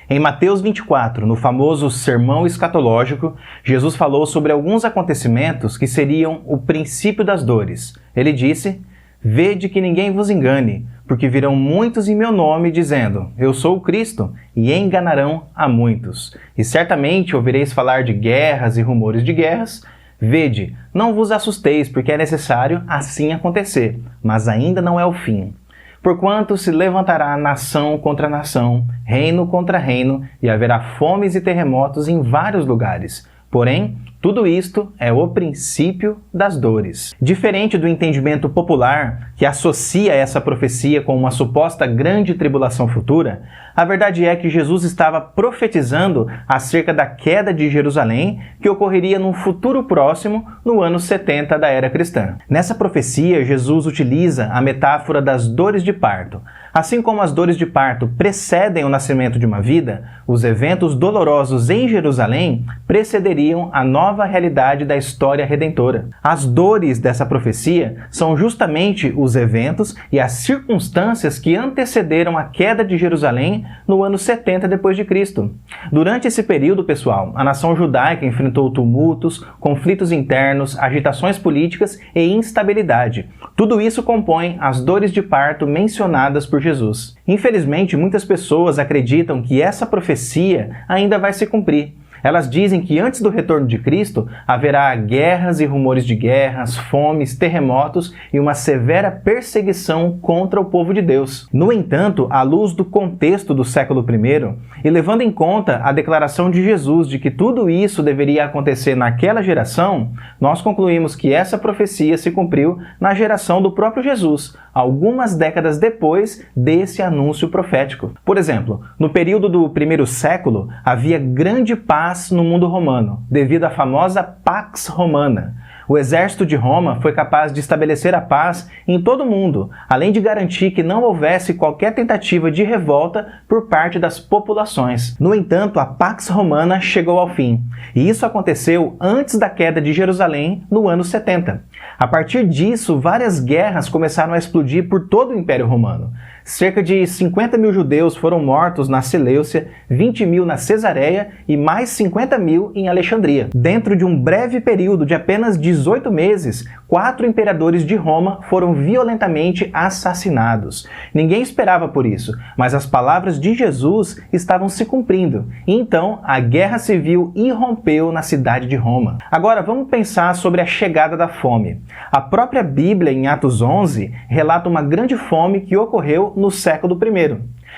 Em Mateus 24, no famoso Sermão Escatológico, Jesus falou sobre alguns acontecimentos que seriam o princípio das dores. Ele disse: "Vede que ninguém vos engane, porque virão muitos em meu nome, dizendo, eu sou o Cristo, e enganarão a muitos. E certamente ouvireis falar de guerras e rumores de guerras. Vede, não vos assusteis, porque é necessário assim acontecer, mas ainda não é o fim. Porquanto se levantará nação contra nação, reino contra reino, e haverá fomes e terremotos em vários lugares. Porém, tudo isto é o princípio das dores." Diferente do entendimento popular, que associa essa profecia com uma suposta grande tribulação futura, a verdade é que Jesus estava profetizando acerca da queda de Jerusalém, que ocorreria num futuro próximo, no ano 70 da era cristã. Nessa profecia, Jesus utiliza a metáfora das dores de parto. Assim como as dores de parto precedem o nascimento de uma vida, os eventos dolorosos em Jerusalém precederiam a nova realidade da história redentora. As dores dessa profecia são justamente os eventos e as circunstâncias que antecederam a queda de Jerusalém no ano 70 d.C. Durante esse período, pessoal, a nação judaica enfrentou tumultos, conflitos internos, agitações políticas e instabilidade. Tudo isso compõe as dores de parto mencionadas por Jesus. Infelizmente, muitas pessoas acreditam que essa profecia ainda vai se cumprir. Elas dizem que antes do retorno de Cristo haverá guerras e rumores de guerras, fomes, terremotos e uma severa perseguição contra o povo de Deus. No entanto, à luz do contexto do século I, e levando em conta a declaração de Jesus de que tudo isso deveria acontecer naquela geração, nós concluímos que essa profecia se cumpriu na geração do próprio Jesus, algumas décadas depois desse anúncio profético. Por exemplo, no período do primeiro século, havia grande paz no mundo romano, devido à famosa Pax Romana. O exército de Roma foi capaz de estabelecer a paz em todo o mundo, além de garantir que não houvesse qualquer tentativa de revolta por parte das populações. No entanto, a Pax Romana chegou ao fim, e isso aconteceu antes da queda de Jerusalém no ano 70. A partir disso, várias guerras começaram a explodir por todo o Império Romano. Cerca de 50 mil judeus foram mortos na Seleucia, 20 mil na Cesareia e mais 50 mil em Alexandria. Dentro de um breve período de apenas 18 meses, 4 imperadores de Roma foram violentamente assassinados. Ninguém esperava por isso, mas as palavras de Jesus estavam se cumprindo. E então, a guerra civil irrompeu na cidade de Roma. Agora, vamos pensar sobre a chegada da fome. A própria Bíblia, em Atos 11, relata uma grande fome que ocorreu no século I.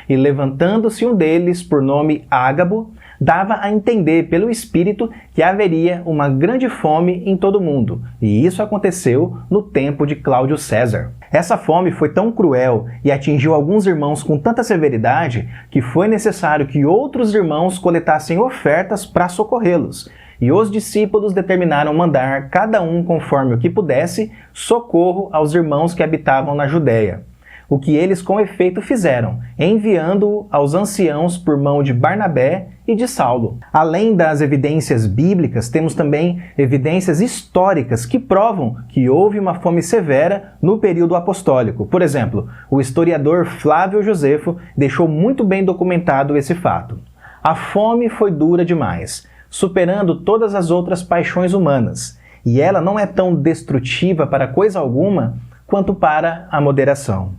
E levantando-se um deles, por nome Ágabo, dava a entender pelo Espírito que haveria uma grande fome em todo o mundo. E isso aconteceu no tempo de Cláudio César. Essa fome foi tão cruel e atingiu alguns irmãos com tanta severidade que foi necessário que outros irmãos coletassem ofertas para socorrê-los. E os discípulos determinaram mandar, cada um conforme o que pudesse, socorro aos irmãos que habitavam na Judéia. O que eles com efeito fizeram, enviando-o aos anciãos por mão de Barnabé e de Saulo. Além das evidências bíblicas, temos também evidências históricas que provam que houve uma fome severa no período apostólico. Por exemplo, o historiador Flávio Josefo deixou muito bem documentado esse fato. A fome foi dura demais, superando todas as outras paixões humanas, e ela não é tão destrutiva para coisa alguma quanto para a moderação.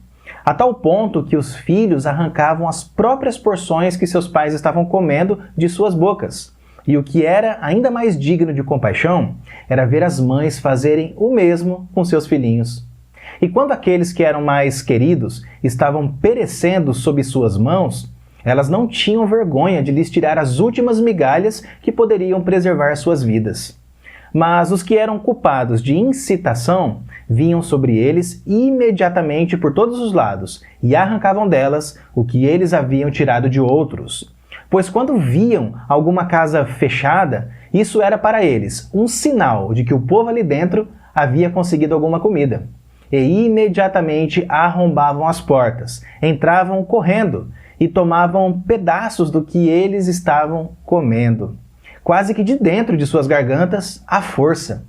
A tal ponto que os filhos arrancavam as próprias porções que seus pais estavam comendo de suas bocas. E o que era ainda mais digno de compaixão era ver as mães fazerem o mesmo com seus filhinhos. E quando aqueles que eram mais queridos estavam perecendo sob suas mãos, elas não tinham vergonha de lhes tirar as últimas migalhas que poderiam preservar suas vidas. Mas os que eram culpados de incitação vinham sobre eles imediatamente por todos os lados e arrancavam delas o que eles haviam tirado de outros. Pois quando viam alguma casa fechada, isso era para eles um sinal de que o povo ali dentro havia conseguido alguma comida. E imediatamente arrombavam as portas, entravam correndo e tomavam pedaços do que eles estavam comendo, quase que de dentro de suas gargantas, à força.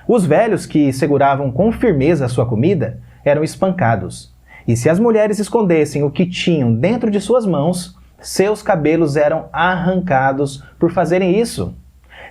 Os velhos que seguravam com firmeza a sua comida eram espancados, e se as mulheres escondessem o que tinham dentro de suas mãos, seus cabelos eram arrancados por fazerem isso.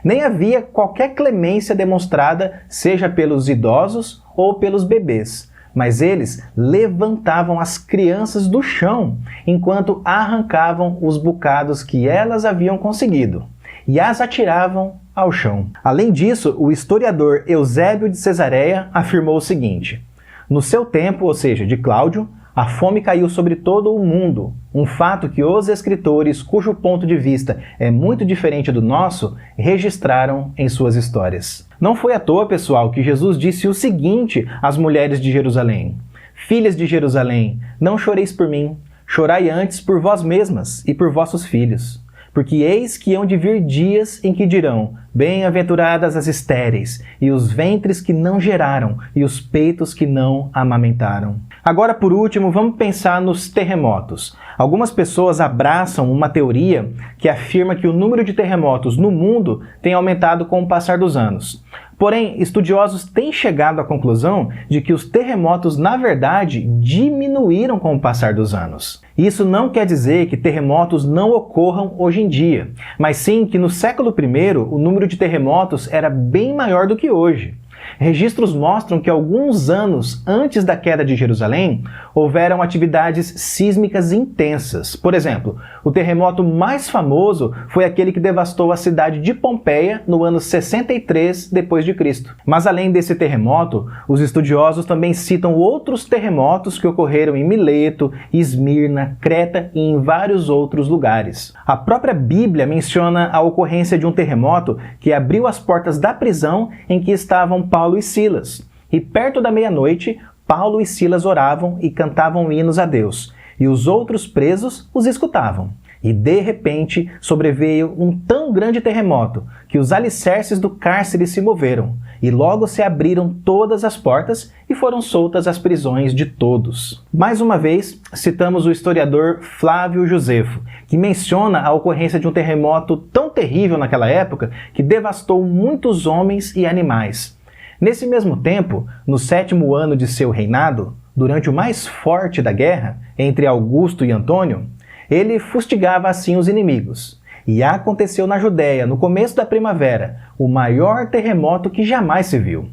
Nem havia qualquer clemência demonstrada, seja pelos idosos ou pelos bebês, mas eles levantavam as crianças do chão enquanto arrancavam os bocados que elas haviam conseguido e as atiravam ao chão. Além disso, o historiador Eusébio de Cesareia afirmou o seguinte: no seu tempo, ou seja, de Cláudio, a fome caiu sobre todo o mundo, um fato que os escritores, cujo ponto de vista é muito diferente do nosso, registraram em suas histórias. Não foi à toa, pessoal, que Jesus disse o seguinte às mulheres de Jerusalém: filhas de Jerusalém, não choreis por mim, chorai antes por vós mesmas e por vossos filhos. Porque eis que hão de vir dias em que dirão: bem-aventuradas as estéreis, e os ventres que não geraram, e os peitos que não amamentaram. Agora, por último, vamos pensar nos terremotos. Algumas pessoas abraçam uma teoria que afirma que o número de terremotos no mundo tem aumentado com o passar dos anos. Porém, estudiosos têm chegado à conclusão de que os terremotos, na verdade, diminuíram com o passar dos anos. Isso não quer dizer que terremotos não ocorram hoje em dia, mas sim que no século I o número de terremotos era bem maior do que hoje. Registros mostram que alguns anos antes da queda de Jerusalém, houveram atividades sísmicas intensas. Por exemplo, o terremoto mais famoso foi aquele que devastou a cidade de Pompeia no ano 63 d.C. Mas além desse terremoto, os estudiosos também citam outros terremotos que ocorreram em Mileto, Esmirna, Creta e em vários outros lugares. A própria Bíblia menciona a ocorrência de um terremoto que abriu as portas da prisão em que estavam Paulo e Silas. E perto da meia-noite, Paulo e Silas oravam e cantavam hinos a Deus, e os outros presos os escutavam. E de repente sobreveio um tão grande terremoto que os alicerces do cárcere se moveram, e logo se abriram todas as portas e foram soltas as prisões de todos. Mais uma vez, citamos o historiador Flávio Josefo, que menciona a ocorrência de um terremoto tão terrível naquela época que devastou muitos homens e animais. Nesse mesmo tempo, no 7º ano de seu reinado, durante o mais forte da guerra entre Augusto e Antônio, ele fustigava assim os inimigos. E aconteceu na Judéia, no começo da primavera, o maior terremoto que jamais se viu.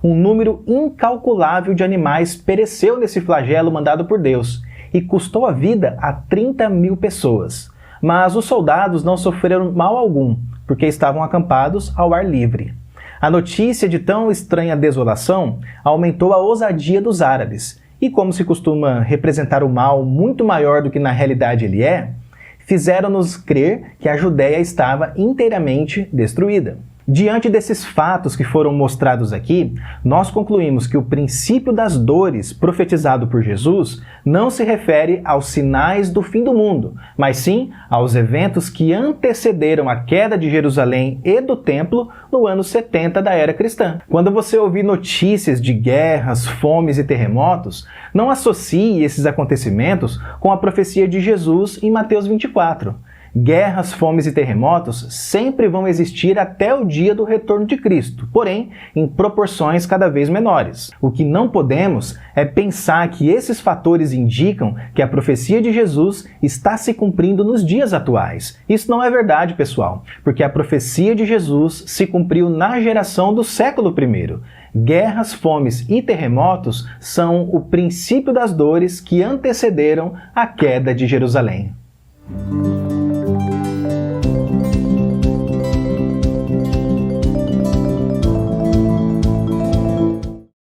Um número incalculável de animais pereceu nesse flagelo mandado por Deus e custou a vida a 30.000 pessoas. Mas os soldados não sofreram mal algum, porque estavam acampados ao ar livre. A notícia de tão estranha desolação aumentou a ousadia dos árabes, e como se costuma representar o mal muito maior do que na realidade ele é, fizeram-nos crer que a Judéia estava inteiramente destruída. Diante desses fatos que foram mostrados aqui, nós concluímos que o princípio das dores profetizado por Jesus não se refere aos sinais do fim do mundo, mas sim aos eventos que antecederam a queda de Jerusalém e do templo no ano 70 da era cristã. Quando você ouvir notícias de guerras, fomes e terremotos, não associe esses acontecimentos com a profecia de Jesus em Mateus 24. Guerras, fomes e terremotos sempre vão existir até o dia do retorno de Cristo, porém em proporções cada vez menores. O que não podemos é pensar que esses fatores indicam que a profecia de Jesus está se cumprindo nos dias atuais. Isso não é verdade, pessoal, porque a profecia de Jesus se cumpriu na geração do século I. Guerras, fomes e terremotos são o princípio das dores que antecederam a queda de Jerusalém.